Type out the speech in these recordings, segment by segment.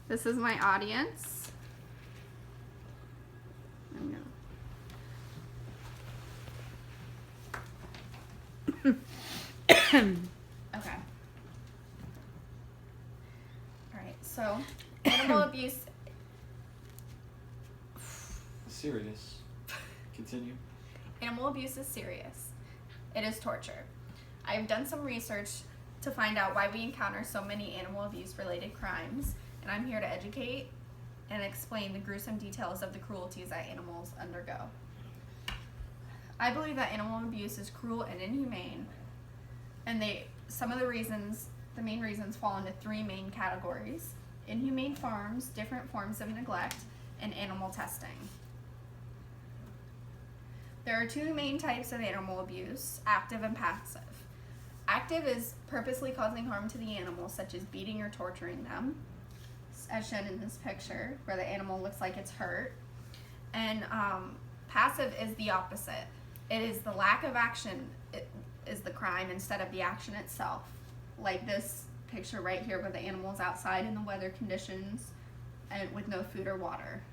This is my audience. Okay. Alright, so animal abuse. Serious. Continue. Animal abuse is serious. It is torture. I've done some research to find out why we encounter so many animal abuse related crimes, and I'm here to educate and explain the gruesome details of the cruelties that animals undergo. I believe that animal abuse is cruel and inhumane, and the main reasons fall into three main categories: inhumane farms, different forms of neglect, and animal testing. There are two main types of animal abuse: active and passive. Active is purposely causing harm to the animal, such as beating or torturing them, as shown in this picture, where the animal looks like it's hurt. And passive is the opposite. It is the lack of action is the crime instead of the action itself. Like this picture right here, where the animal is outside in the weather conditions and with no food or water.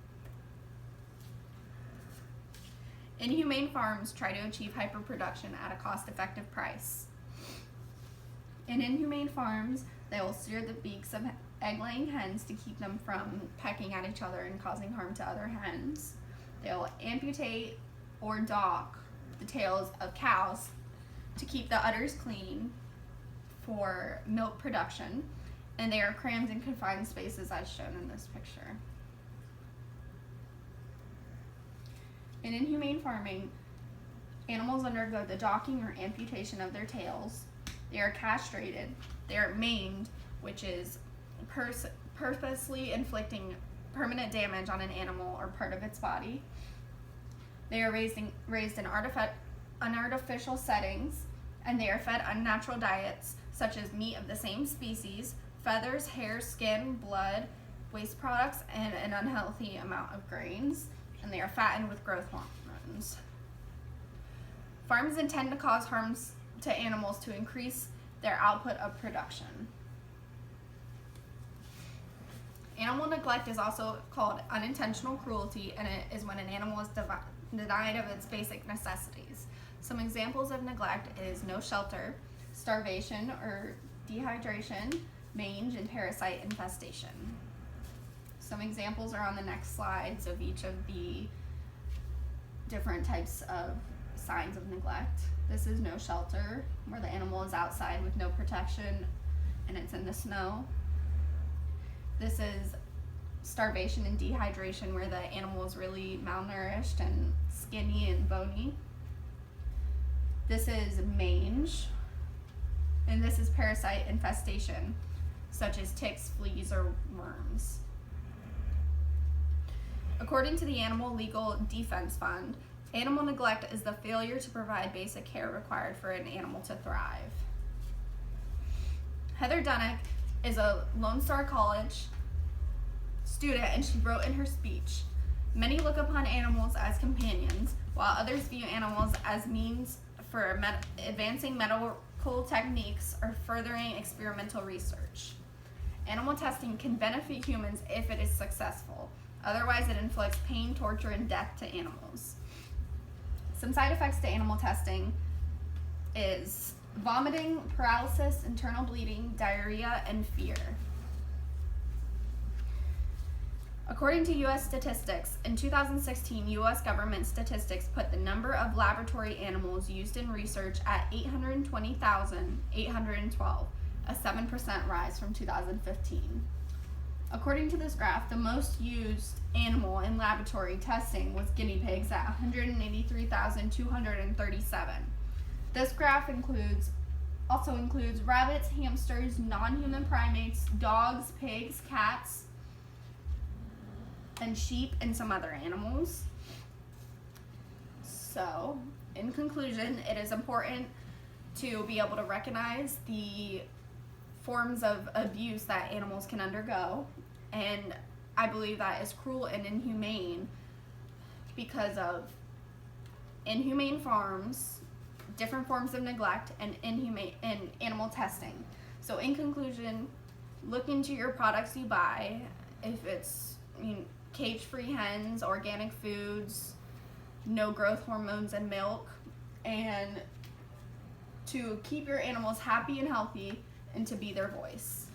Inhumane farms try to achieve hyperproduction at a cost-effective price. In inhumane farms, they will sear the beaks of egg-laying hens to keep them from pecking at each other and causing harm to other hens. They will amputate or dock the tails of cows to keep the udders clean for milk production, and they are crammed in confined spaces as shown in this picture. In inhumane farming, animals undergo the docking or amputation of their tails. They are castrated. They are maimed, which is purposely inflicting permanent damage on an animal or part of its body. They are raised in artificial settings, and they are fed unnatural diets such as meat of the same species, feathers, hair, skin, blood, waste products, and an unhealthy amount of grains, and they are fattened with growth hormones. Farms intend to cause harms to animals to increase their output of production. Animal neglect is also called unintentional cruelty, and it is when an animal is denied of its basic necessities. Some examples of neglect is no shelter, starvation or dehydration, mange, and parasite infestation. Some examples are on the next slides of each of the different types of signs of neglect. This is no shelter, where the animal is outside with no protection and it's in the snow. This is starvation and dehydration, where the animal is really malnourished and skinny and bony. This is mange, and this is parasite infestation, such as ticks, fleas, or worms. According to the Animal Legal Defense Fund, animal neglect is the failure to provide basic care required for an animal to thrive. Heather Dunnick is a Lone Star College student, and she wrote in her speech, "Many look upon animals as companions, while others view animals as means for advancing medical techniques or furthering experimental research. Animal testing can benefit humans if it is successful. Otherwise, it inflicts pain, torture, and death to animals." Some side effects to animal testing is vomiting, paralysis, internal bleeding, diarrhea, and fear. According to U.S. statistics, in 2016, U.S. government statistics put the number of laboratory animals used in research at 820,812, a 7% rise from 2015. According to this graph, the most used animal in laboratory testing was guinea pigs at 183,237. This graph also includes rabbits, hamsters, non-human primates, dogs, pigs, cats, and sheep, and some other animals. So, in conclusion, it is important to be able to recognize the forms of abuse that animals can undergo, and I believe that is cruel and inhumane because of inhumane farms, different forms of neglect, and animal testing. So in conclusion, look into your products you buy if it's cage-free hens, organic foods, no growth hormones in milk, and to keep your animals happy and healthy and to be their voice.